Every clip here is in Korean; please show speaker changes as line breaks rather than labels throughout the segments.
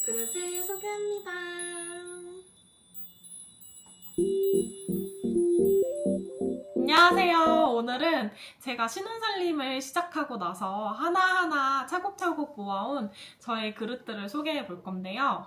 그릇을 소개합니다. 안녕하세요. 오늘은 제가 신혼살림을 시작하고 나서 하나하나 차곡차곡 모아온 저의 그릇들을 소개해 볼 건데요.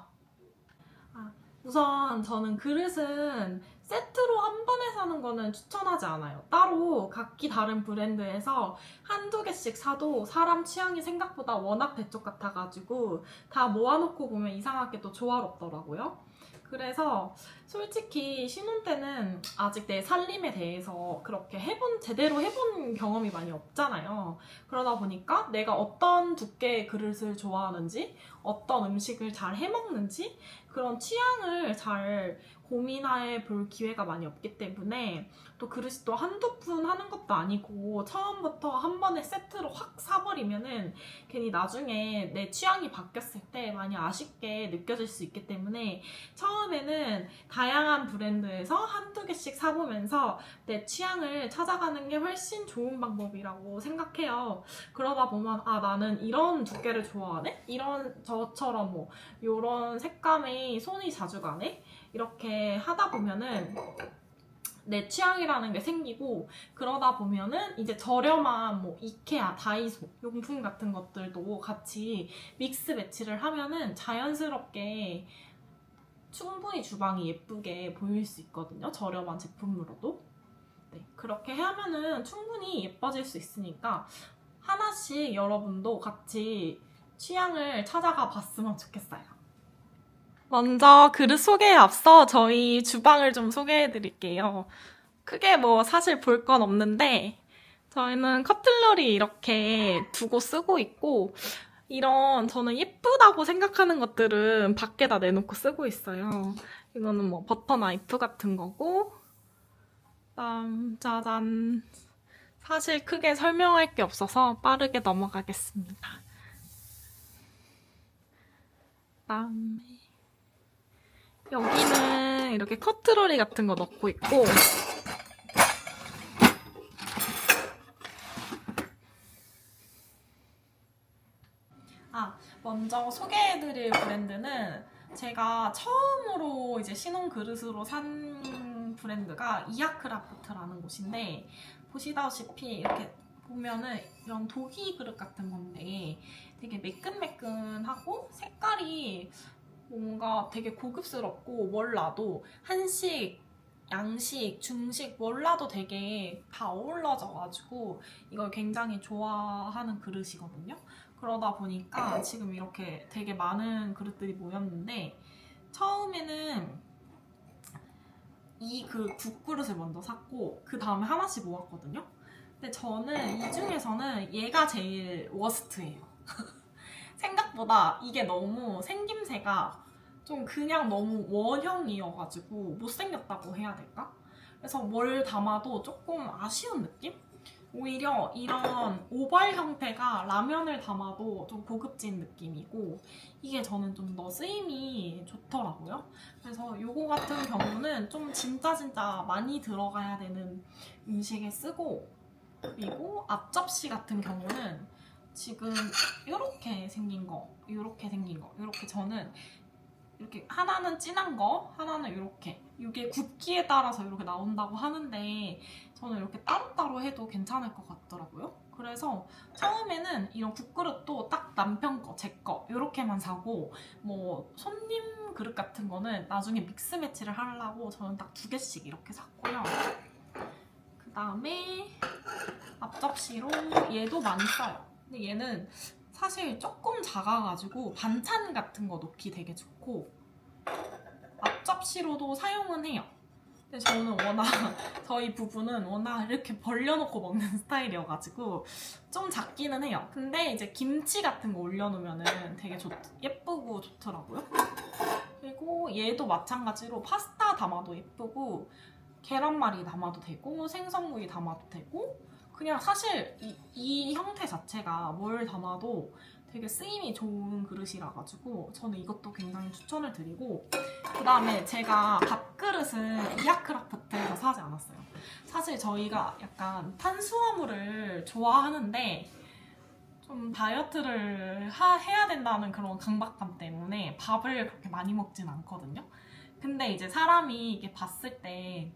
우선 저는 그릇은 세트로 한 번에 사는 거는 추천하지 않아요. 따로 각기 다른 브랜드에서 한두 개씩 사도 사람 취향이 생각보다 워낙 대쪽 같아가지고 다 모아놓고 보면 이상하게도 조화롭더라고요. 그래서 솔직히 신혼 때는 아직 내 살림에 대해서 그렇게 제대로 해본 경험이 많이 없잖아요. 그러다 보니까 내가 어떤 두께의 그릇을 좋아하는지, 어떤 음식을 잘 해먹는지, 그런 취향을 잘 고민해 볼 기회가 많이 없기 때문에 또 그릇이 또 한두 푼 하는 것도 아니고 처음부터 한 번에 세트로 확 사버리면은 괜히 나중에 내 취향이 바뀌었을 때 많이 아쉽게 느껴질 수 있기 때문에 처음에는 다양한 브랜드에서 한두 개씩 사보면서 내 취향을 찾아가는 게 훨씬 좋은 방법이라고 생각해요. 그러다 보면 나는 이런 두께를 좋아하네? 저처럼 뭐 이런 색감의 손이 자주 가네? 이렇게 하다 보면은 내 취향이라는 게 생기고 그러다 보면은 이제 저렴한 뭐 이케아, 다이소 용품 같은 것들도 같이 믹스 매치를 하면은 자연스럽게 충분히 주방이 예쁘게 보일 수 있거든요. 저렴한 제품으로도. 네, 그렇게 하면은 충분히 예뻐질 수 있으니까 하나씩 여러분도 같이 취향을 찾아가 봤으면 좋겠어요. 먼저 그릇 소개에 앞서 저희 주방을 좀 소개해 드릴게요. 크게 뭐 사실 볼 건 없는데 저희는 커틀러리 이렇게 두고 쓰고 있고 저는 예쁘다고 생각하는 것들은 밖에다 내놓고 쓰고 있어요. 이거는 뭐 버터 나이프 같은 거고 그다음 짜잔, 사실 크게 설명할 게 없어서 빠르게 넘어가겠습니다. 그다음에 여기는 이렇게 커트러리 같은 거 넣고 있고 먼저 소개해드릴 브랜드는 제가 처음으로 이제 신혼 그릇으로 산 브랜드가 이아크라프트라는 곳인데 보시다시피 이렇게 보면은 이런 도기 그릇 같은 건데 되게 매끈매끈하고 색깔이 뭔가 되게 고급스럽고 뭘 놔도 한식, 양식, 중식 뭘 놔도 되게 다 어우러져가지고 이걸 굉장히 좋아하는 그릇이거든요. 그러다 보니까 지금 이렇게 되게 많은 그릇들이 모였는데 처음에는 이 국그릇을 먼저 샀고 그 다음에 하나씩 모았거든요. 근데 저는 이 중에서는 얘가 제일 워스트예요. 생각보다 이게 너무 생김새가 좀 그냥 너무 원형이어가지고 못생겼다고 해야 될까? 그래서 뭘 담아도 조금 아쉬운 느낌? 오히려 이런 오벌 형태가 라면을 담아도 좀 고급진 느낌이고 이게 저는 좀 더 쓰임이 좋더라고요. 그래서 요거 같은 경우는 좀 진짜 많이 들어가야 되는 음식에 쓰고 그리고 앞접시 같은 경우는 지금 이렇게 생긴 거, 이렇게 저는 이렇게 하나는 진한 거, 하나는 이렇게 이게 굵기에 따라서 이렇게 나온다고 하는데 저는 이렇게 따로따로 해도 괜찮을 것 같더라고요. 그래서 처음에는 이런 국그릇도 딱 남편 거, 제 거 이렇게만 사고 뭐 손님 그릇 같은 거는 나중에 믹스 매치를 하려고 저는 딱 2개씩 이렇게 샀고요. 그 다음에 앞접시로 얘도 많이 써요. 근데 얘는 사실 조금 작아가지고 반찬 같은 거 넣기 되게 좋고 앞접시로도 사용은 해요. 근데 저는 워낙 저희 부부는 워낙 이렇게 벌려놓고 먹는 스타일이어가지고 좀 작기는 해요. 근데 이제 김치 같은 거 올려놓으면 되게 예쁘고 좋더라고요. 그리고 얘도 마찬가지로 파스타 담아도 예쁘고 계란말이 담아도 되고 생선구이 담아도 되고 그냥 사실 이 형태 자체가 뭘 담아도 되게 쓰임이 좋은 그릇이라 가지고 저는 이것도 굉장히 추천을 드리고 그 다음에 제가 밥그릇은 이아크라프트에서 사지 않았어요. 사실 저희가 약간 탄수화물을 좋아하는데 좀 다이어트를 해야 된다는 그런 강박감 때문에 때문에 밥을 그렇게 많이 먹진 않거든요. 근데 이제 사람이 이게 봤을 때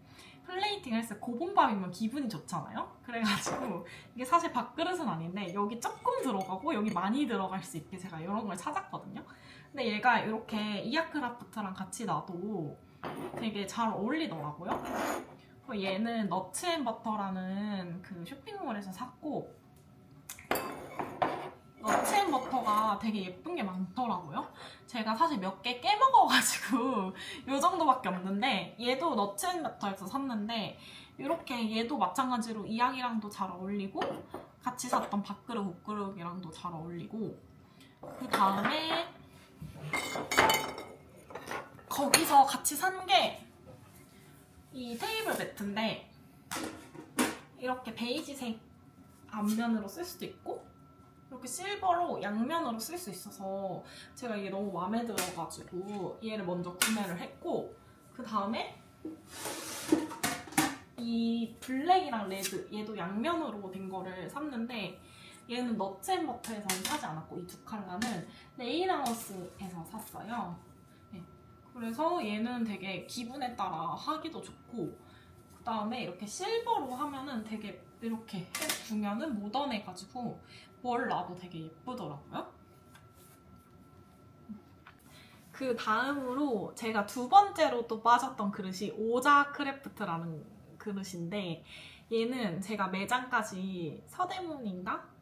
플레이팅을 했을 때 고봉밥이면 기분이 좋잖아요. 그래가지고 이게 사실 밥그릇은 아닌데 여기 조금 들어가고 여기 많이 들어갈 수 있게 제가 이런 걸 찾았거든요. 근데 얘가 이렇게 이아크라프트랑 같이 놔도 되게 잘 어울리더라고요. 얘는 너츠앤버터라는 그 쇼핑몰에서 샀고, 너츠앤버터가 되게 예쁜 게 많더라고요. 제가 사실 몇 개 깨먹어가지고 이 정도밖에 없는데, 얘도 너츠앤버터에서 샀는데 이렇게 얘도 마찬가지로 이악이랑도 잘 어울리고 같이 샀던 밥그릇 국그릇이랑도 잘 어울리고, 그 다음에 거기서 같이 산 게 이 테이블 매트인데 이렇게 베이지색 앞면으로 쓸 수도 있고 이렇게 실버로 양면으로 쓸 수 있어서 제가 이게 너무 마음에 들어가지고 얘를 먼저 구매를 했고, 그 다음에 이 블랙이랑 레드 얘도 양면으로 된 거를 샀는데 얘는 너츠앤버터에서는 사지 않았고 이 두 컬러는 레이나우스에서 샀어요. 네. 그래서 얘는 되게 기분에 따라 하기도 좋고, 그 다음에 이렇게 실버로 하면은 되게 이렇게 두면은 모던해가지고 뭘 놔도 되게 예쁘더라고요. 그 다음으로 제가 두 번째로 또 빠졌던 그릇이 오자 크래프트라는 그릇인데, 얘는 제가 매장까지 서대문인가?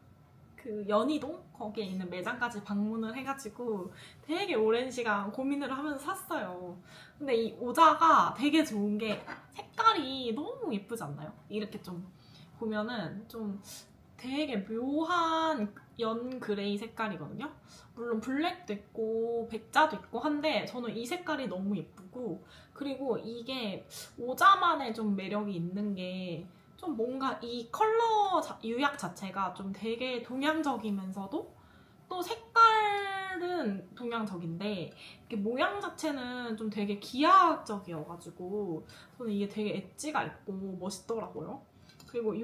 그 연희동? 거기에 있는 매장까지 방문을 해가지고 되게 오랜 시간 고민을 하면서 샀어요. 근데 이 오자가 되게 좋은 게 색깔이 너무 예쁘지 않나요? 이렇게 좀 보면은 좀 되게 묘한 연 그레이 색깔이거든요. 물론 블랙도 있고 백자도 있고 한데 저는 이 색깔이 너무 예쁘고, 그리고 이게 오자만의 좀 매력이 있는 게 좀 뭔가 이 컬러 유약 자체가 좀 되게 동양적이면서도 또 색깔은 동양적인데 이게 모양 자체는 좀 되게 기하학적이어가지고 저는 이게 되게 엣지가 있고 멋있더라고요. 그리고 이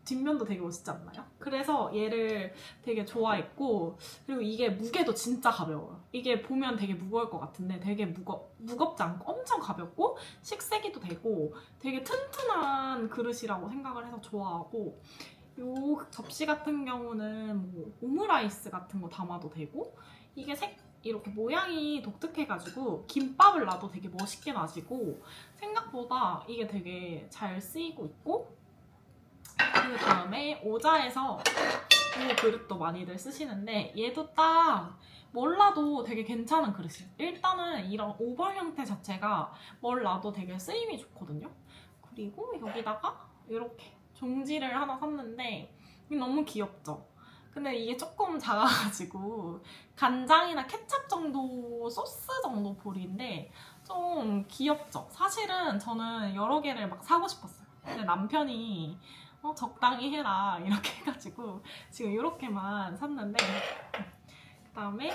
뒷면도 되게 멋있지 않나요? 그래서 얘를 되게 좋아했고, 그리고 이게 무게도 진짜 가벼워요. 이게 보면 되게 무거울 것 같은데 되게 무겁지 않고 엄청 가볍고 식세기도 되고 되게 튼튼한 그릇이라고 생각을 해서 좋아하고, 요 접시 같은 경우는 뭐 오므라이스 같은 거 담아도 되고, 이게 이렇게 모양이 독특해가지고 김밥을 놔도 되게 멋있게 놔지고 생각보다 이게 되게 잘 쓰이고 있고, 그 다음에 오자에서 이 그릇도 많이들 쓰시는데 얘도 딱 몰라도 되게 괜찮은 그릇이에요. 일단은 이런 오벌 형태 자체가 뭘 놔도 되게 쓰임이 좋거든요. 그리고 여기다가 이렇게 종지를 하나 샀는데 이게 너무 귀엽죠? 근데 이게 조금 작아가지고 간장이나 케첩 정도, 소스 정도 볼인데 좀 귀엽죠? 사실은 저는 여러 개를 막 사고 싶었어요. 근데 남편이 적당히 해라 이렇게 해가지고 지금 이렇게만 샀는데, 그 다음에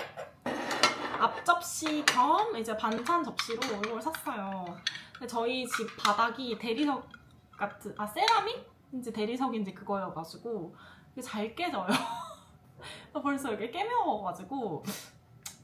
앞접시 겸 이제 반찬 접시로 이걸 샀어요. 근데 저희 집 바닥이 대리석 같은, 세라믹인지 대리석인지 그거여가지고 이게 잘 깨져요. 벌써 이렇게 깨매워가지고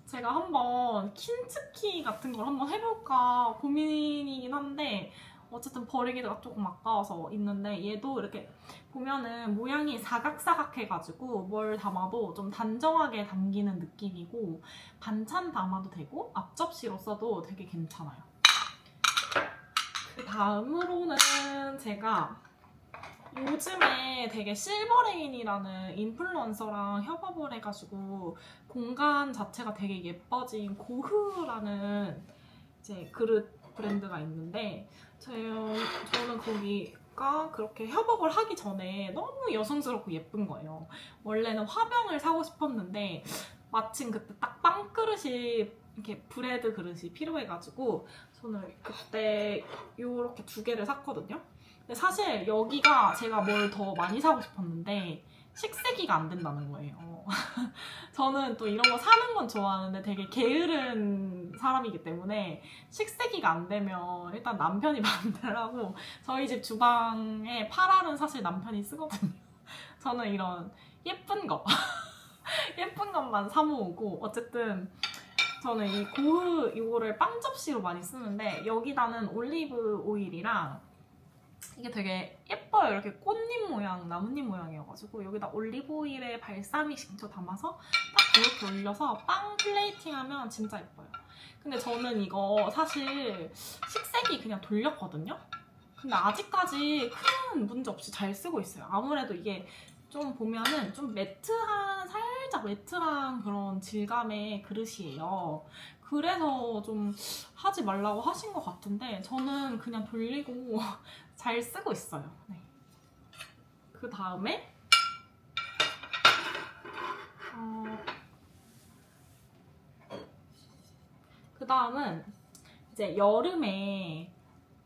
제가 한번 킨츠키 같은 걸 한번 해볼까 고민이긴 한데, 어쨌든 버리기가 조금 아까워서 있는데, 얘도 이렇게 보면은 모양이 사각사각해가지고 뭘 담아도 좀 단정하게 담기는 느낌이고 반찬 담아도 되고 앞접시로 써도 되게 괜찮아요. 그 다음으로는 제가 요즘에 되게 실버레인이라는 인플루언서랑 협업을 해가지고 공간 자체가 되게 예뻐진 고흐라는 이제 그릇 브랜드가 있는데, 저는 거기가 그렇게 협업을 하기 전에 너무 여성스럽고 예쁜 거예요. 원래는 화병을 사고 싶었는데 마침 그때 딱 빵그릇이, 이렇게 브레드 그릇이 필요해가지고 저는 그때 이렇게 두 개를 샀거든요. 근데 사실 여기가 제가 뭘 더 많이 사고 싶었는데 식세기가 안 된다는 거예요. 저는 또 이런 거 사는 건 좋아하는데 되게 게으른 사람이기 때문에 식세기가 안 되면 일단 남편이 만들라고, 저희 집 주방에 파라는 사실 남편이 쓰거든요. 저는 이런 예쁜 거 예쁜 것만 사 모으고, 어쨌든 저는 이 고흐 이거를 빵 접시로 많이 쓰는데 여기다는 올리브 오일이랑 이게 되게 예뻐요. 이렇게 꽃잎 모양, 나뭇잎 모양이어가지고 여기다 올리브 오일에 발사믹 식초 담아서 딱 이렇게 올려서 빵 플레이팅하면 진짜 예뻐요. 근데 저는 이거 사실 식세기 그냥 돌렸거든요. 근데 아직까지 큰 문제 없이 잘 쓰고 있어요. 아무래도 이게 좀 보면은 좀 매트한, 살짝 매트한 그런 질감의 그릇이에요. 그래서 좀 하지 말라고 하신 것 같은데 저는 그냥 돌리고 잘 쓰고 있어요. 네. 그 다음에 그 다음은 이제 여름에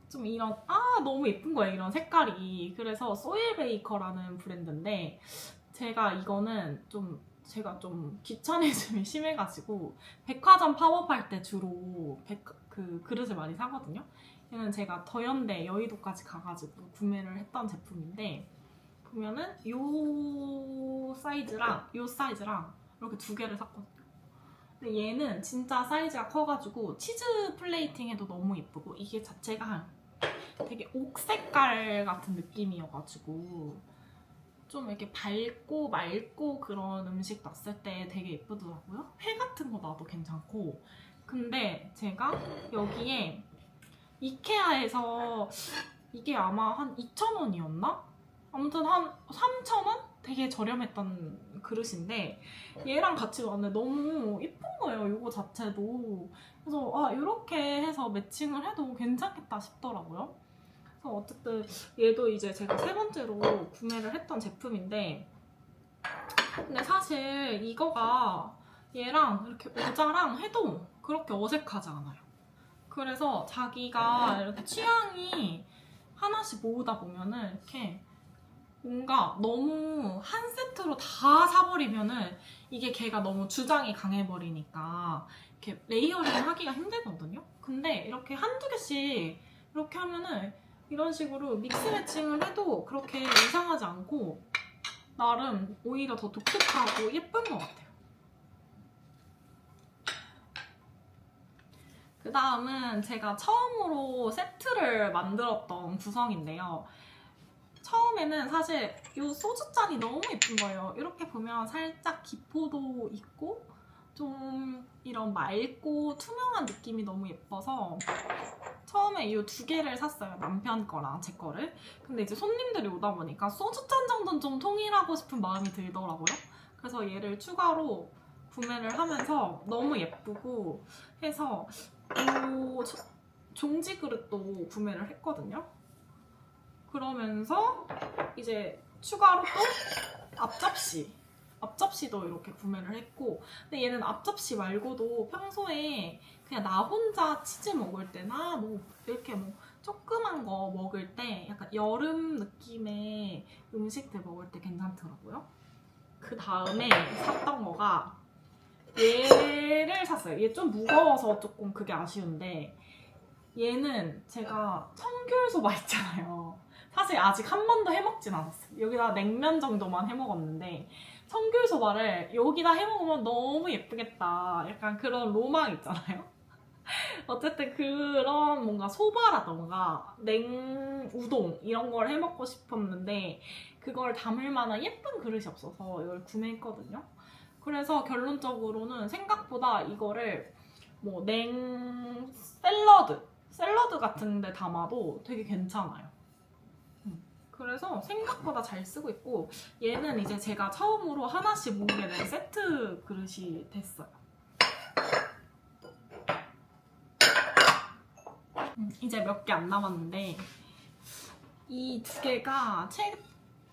좀 이런 너무 예쁜 거예요. 이런 색깔이. 그래서 소일베이커라는 브랜드인데 제가 이거는 제가 좀 귀차니즘이 심해가지고 백화점 팝업할 때 주로 그 그릇을 많이 사거든요. 얘는 제가 더현대 여의도까지 가가지고 구매를 했던 제품인데 보면은 요 사이즈랑 요 사이즈랑 이렇게 두 개를 샀거든요. 근데 얘는 진짜 사이즈가 커가지고 치즈 플레이팅 해도 너무 예쁘고 이게 자체가 되게 옥 색깔 같은 느낌이어가지고 좀 이렇게 밝고 맑고 그런 음식 놨을 때 되게 예쁘더라고요. 회 같은 거 놔도 괜찮고. 근데 제가 여기에 이케아에서 이게 아마 한 2,000원이었나? 아무튼 한 3,000원? 되게 저렴했던 그릇인데 얘랑 같이 왔는데 너무 예쁜 거예요. 이거 자체도. 그래서 이렇게 해서 매칭을 해도 괜찮겠다 싶더라고요. 그래서 어쨌든 얘도 이제 제가 세 번째로 구매를 했던 제품인데 근데 사실 이거가 얘랑 이렇게 모자랑 해도 그렇게 어색하지 않아요. 그래서 자기가 이렇게 취향이 하나씩 모으다 보면은 이렇게 뭔가 너무 한 세트로 다 사버리면은 이게 걔가 너무 주장이 강해버리니까 이렇게 레이어링 하기가 힘들거든요. 근데 이렇게 한두 개씩 이렇게 하면은 이런 식으로 믹스 매칭을 해도 그렇게 이상하지 않고 나름 오히려 더 독특하고 예쁜 것 같아요. 그 다음은 제가 처음으로 세트를 만들었던 구성인데요. 처음에는 사실 이 소주잔이 너무 예쁜 거예요. 이렇게 보면 살짝 기포도 있고 좀 이런 맑고 투명한 느낌이 너무 예뻐서 처음에 이 두 개를 샀어요. 남편 거랑 제 거를. 근데 이제 손님들이 오다 보니까 소주잔 정도는 좀 통일하고 싶은 마음이 들더라고요. 그래서 얘를 추가로 구매를 하면서 너무 예쁘고 해서 이 종지 그릇도 구매를 했거든요. 그러면서 이제 추가로 또 앞접시도 이렇게 구매를 했고 근데 얘는 앞접시 말고도 평소에 그냥 나 혼자 치즈 먹을 때나 뭐 이렇게 뭐 조그만 거 먹을 때 약간 여름 느낌의 음식들 먹을 때 괜찮더라고요. 그 다음에 샀던 거가 얘를 샀어요. 얘 좀 무거워서 조금 그게 아쉬운데 얘는 제가 청귤소바 있잖아요. 사실 아직 한 번도 해먹진 않았어요. 여기다 냉면 정도만 해먹었는데 청귤소바를 여기다 해먹으면 너무 예쁘겠다. 약간 그런 로망 있잖아요. 어쨌든 그런 뭔가 소바라던가 냉우동 이런 걸 해먹고 싶었는데 그걸 담을 만한 예쁜 그릇이 없어서 이걸 구매했거든요. 그래서 결론적으로는 생각보다 이거를 뭐 샐러드 같은 데 담아도 되게 괜찮아요. 그래서 생각보다 잘 쓰고 있고 얘는 이제 제가 처음으로 하나씩 모으게 된 세트 그릇이 됐어요. 이제 몇 개 안 남았는데 이 두 개가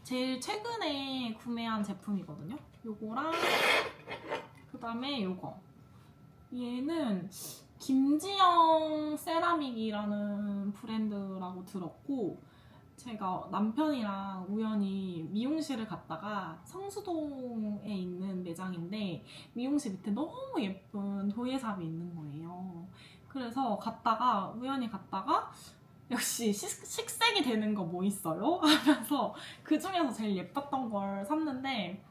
제일 최근에 구매한 제품이거든요. 요거랑 그 다음에 요거. 얘는 김지영 세라믹이라는 브랜드라고 들었고 제가 남편이랑 우연히 미용실을 갔다가 성수동에 있는 매장인데 미용실 밑에 너무 예쁜 도예삽이 있는 거예요. 그래서 우연히 갔다가 역시 식색이 되는 거 뭐 있어요? 하면서 그 중에서 제일 예뻤던 걸 샀는데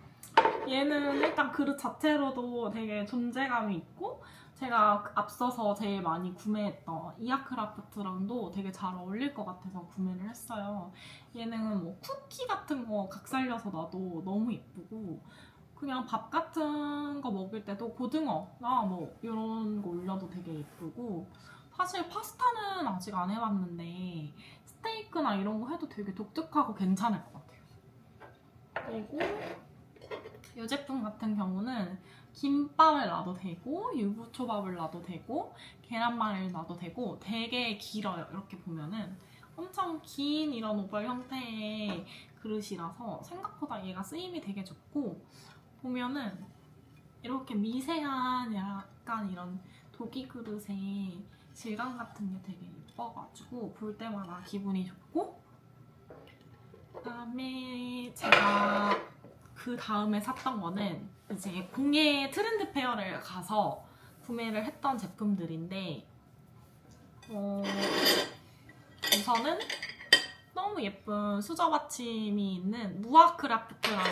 얘는 일단 그릇 자체로도 되게 존재감이 있고 제가 앞서서 제일 많이 구매했던 이아크라프트랑도 되게 잘 어울릴 것 같아서 구매를 했어요. 얘는 뭐 쿠키 같은 거 각 살려서 놔도 너무 예쁘고 그냥 밥 같은 거 먹을 때도 고등어나 뭐 이런 거 올려도 되게 예쁘고 사실 파스타는 아직 안 해봤는데 스테이크나 이런 거 해도 되게 독특하고 괜찮을 것 같아요. 그리고 이 제품 같은 경우는 김밥을 놔도 되고 유부초밥을 놔도 되고 계란말이를 놔도 되고 되게 길어요. 이렇게 보면은 엄청 긴 이런 오벌 형태의 그릇이라서 생각보다 얘가 쓰임이 되게 좋고 보면은 이렇게 미세한 약간 이런 도기 그릇의 질감 같은 게 되게 예뻐가지고 볼 때마다 기분이 좋고 그다음에 제가 그 다음에 샀던 거는 이제 공예 트렌드 페어를 가서 구매를 했던 제품들인데 우선은 너무 예쁜 수저 받침이 있는 무아크라프트라는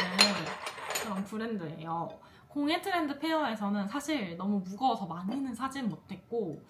그런 브랜드예요. 공예 트렌드 페어에서는 사실 너무 무거워서 많이는 사진 못했고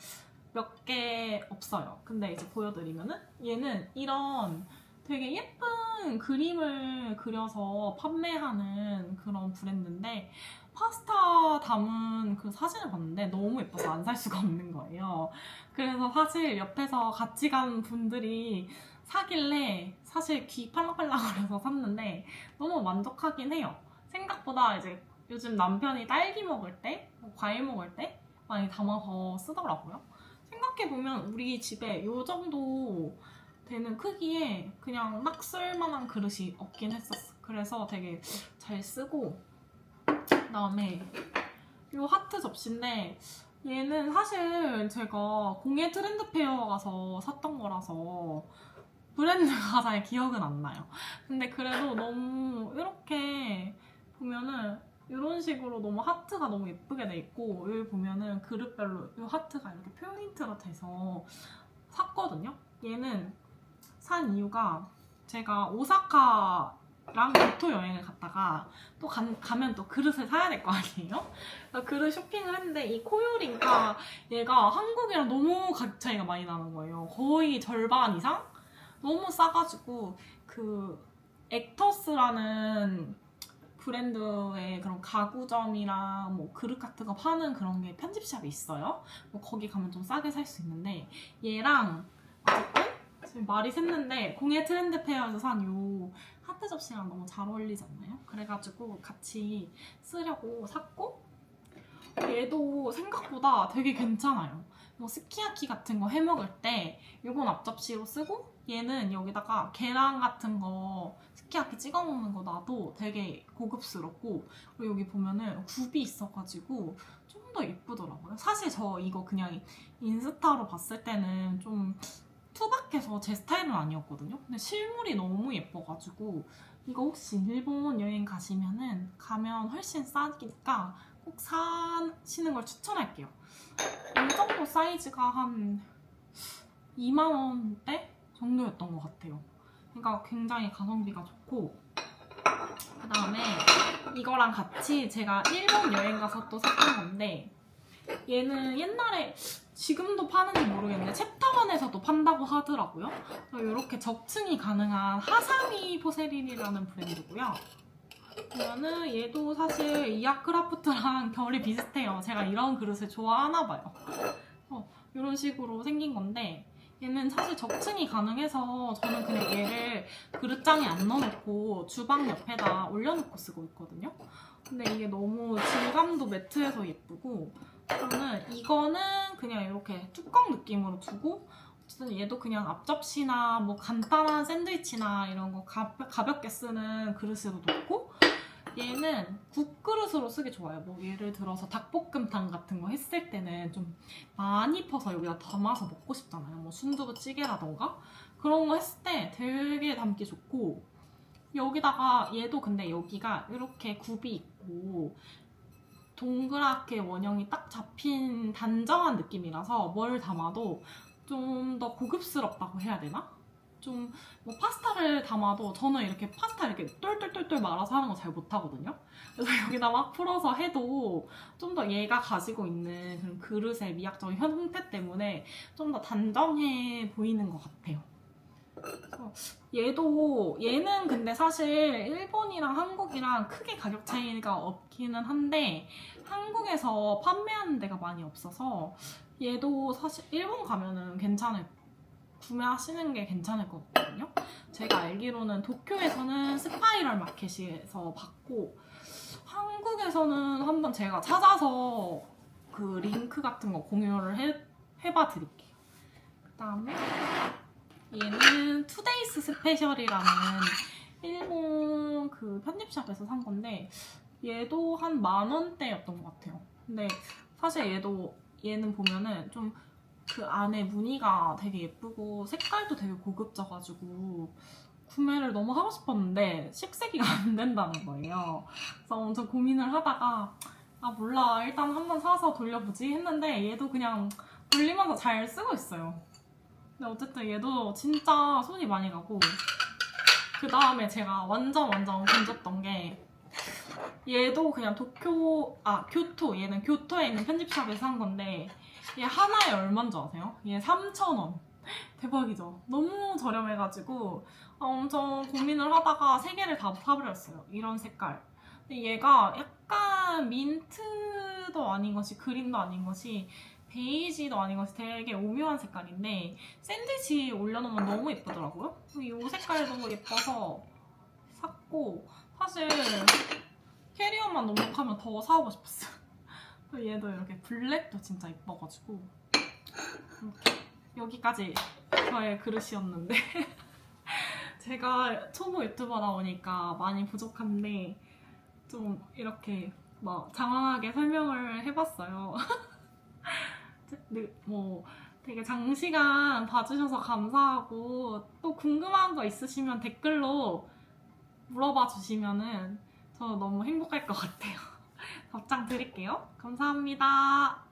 몇 개 없어요. 근데 이제 보여드리면은 얘는 이런 되게 예쁜 그림을 그려서 판매하는 그런 브랜드인데 파스타 담은 그 사진을 봤는데 너무 예뻐서 안 살 수가 없는 거예요. 그래서 사실 옆에서 같이 간 분들이 사길래 사실 귀 팔랑팔랑거려서 샀는데 너무 만족하긴 해요. 생각보다 이제 요즘 남편이 딸기 먹을 때, 뭐 과일 먹을 때 많이 담아서 쓰더라고요. 생각해보면 우리 집에 요 정도 되는 크기에 그냥 막 쓸만한 그릇이 없긴 했었어. 그래서 되게 잘 쓰고 그다음에 요 하트 접시인데 얘는 사실 제가 공예 트렌드 페어 가서 샀던 거라서 브랜드가 잘 기억은 안 나요. 근데 그래도 너무 이렇게 보면은 이런 식으로 너무 하트가 너무 예쁘게 돼 있고 여기 보면은 그릇별로 이 하트가 이렇게 포인트로 돼서 샀거든요. 얘는 산 이유가 제가 오사카랑 교토 여행을 갔다가 또 가면 또 그릇을 사야 될 거 아니에요? 그릇 쇼핑을 했는데 이 코요링가 얘가 한국이랑 너무 가격 차이가 많이 나는 거예요. 거의 절반 이상? 너무 싸가지고 그 액터스라는 브랜드의 그런 가구점이랑 뭐 그릇 같은 거 파는 그런 게 편집샵이 있어요. 뭐 거기 가면 좀 싸게 살 수 있는데 얘랑 어쨌든 지금 말이 샜는데 공예 트렌드 페어에서 산 요 하트 접시랑 너무 잘 어울리지 않나요? 그래가지고 같이 쓰려고 샀고 얘도 생각보다 되게 괜찮아요. 뭐 스키야키 같은 거 해먹을 때 이건 앞접시로 쓰고 얘는 여기다가 계란 같은 거 스키야키 찍어 먹는 거 놔도 되게 고급스럽고 그리고 여기 보면은 굽이 있어가지고 좀 더 예쁘더라고요. 사실 저 이거 그냥 인스타로 봤을 때는 좀 투박해서 제 스타일은 아니었거든요. 근데 실물이 너무 예뻐가지고 이거 혹시 일본 여행 가시면은 가면 훨씬 싸니까 꼭 사시는 걸 추천할게요. 이 정도 사이즈가 한 2만 원대 정도였던 것 같아요. 그러니까 굉장히 가성비가 좋고 그 다음에 이거랑 같이 제가 일본 여행 가서 또 샀던 건데 얘는 옛날에 지금도 파는지 모르겠는데 챕타원에서도 판다고 하더라고요. 이렇게 적층이 가능한 하사미 포세린이라는 브랜드고요. 보면은 얘도 사실 이아크라프트랑 결이 비슷해요. 제가 이런 그릇을 좋아하나 봐요. 이런 식으로 생긴 건데 얘는 사실 적층이 가능해서 저는 그냥 얘를 그릇장에 안 넣어놓고 주방 옆에다 올려놓고 쓰고 있거든요. 근데 이게 너무 질감도 매트해서 예쁘고 저는 이거는 그냥 이렇게 뚜껑 느낌으로 두고 어쨌든 얘도 그냥 앞접시나 뭐 간단한 샌드위치나 이런 거 가볍게 쓰는 그릇으로 놓고 얘는 국그릇으로 쓰기 좋아요. 뭐 예를 들어서 닭볶음탕 같은 거 했을 때는 좀 많이 퍼서 여기다 담아서 먹고 싶잖아요. 뭐 순두부찌개라던가 그런 거 했을 때 되게 담기 좋고 여기다가 얘도 근데 여기가 이렇게 굽이 있고 동그랗게 원형이 딱 잡힌 단정한 느낌이라서 뭘 담아도 좀 더 고급스럽다고 해야 되나? 좀 뭐 파스타를 담아도 저는 이렇게 파스타 이렇게 똘똘똘똘 말아서 하는 거 잘 못하거든요. 그래서 여기다 막 풀어서 해도 좀 더 얘가 가지고 있는 그런 그릇의 미학적인 형태 때문에 좀 더 단정해 보이는 것 같아요. 그래서 얘는 근데 사실 일본이랑 한국이랑 크게 가격 차이가 없기는 한데 한국에서 판매하는 데가 많이 없어서 얘도 사실 일본 가면은 구매하시는 게 괜찮을 것 같거든요. 제가 알기로는 도쿄에서는 스파이럴 마켓에서 봤고 한국에서는 한번 제가 찾아서 그 링크 같은 거 공유를 해봐 드릴게요. 그 다음에 얘는 투데이스 스페셜이라는 일본 그 편집샵에서 산 건데 얘도 한 10,000원대였던 것 같아요. 근데 사실 얘는 보면은 좀 그 안에 무늬가 되게 예쁘고 색깔도 되게 고급져가지고 구매를 너무 하고 싶었는데 식세기가 안 된다는 거예요. 그래서 엄청 고민을 하다가 아 몰라 일단 한번 사서 돌려보지 했는데 얘도 그냥 돌리면서 잘 쓰고 있어요. 근데 어쨌든 얘도 진짜 손이 많이 가고 그 다음에 제가 완전 건졌던 게 얘도 그냥 교토 얘는 교토에 있는 편집샵에서 산 건데 얘 하나에 얼마인 줄 아세요? 얘 3,000원. 대박이죠? 너무 저렴해가지고 엄청 고민을 하다가 3개를 다 사버렸어요. 이런 색깔. 근데 얘가 약간 민트도 아닌 것이 그린도 아닌 것이 베이지도 아닌 것이 되게 오묘한 색깔인데 샌드위치 올려놓으면 너무 예쁘더라고요. 이 색깔도 예뻐서 샀고 사실 캐리어만 넉넉하면 더 사고 싶었어요. 얘도 이렇게 블랙도 진짜 예뻐가지고 이렇게 여기까지 저의 그릇이었는데 제가 초보 유튜버 나오니까 많이 부족한데 좀 이렇게 막 장황하게 설명을 해봤어요. 뭐 되게 장시간 봐주셔서 감사하고 또 궁금한 거 있으시면 댓글로 물어봐 주시면은 저 너무 행복할 것 같아요. 답장 드릴게요. 감사합니다.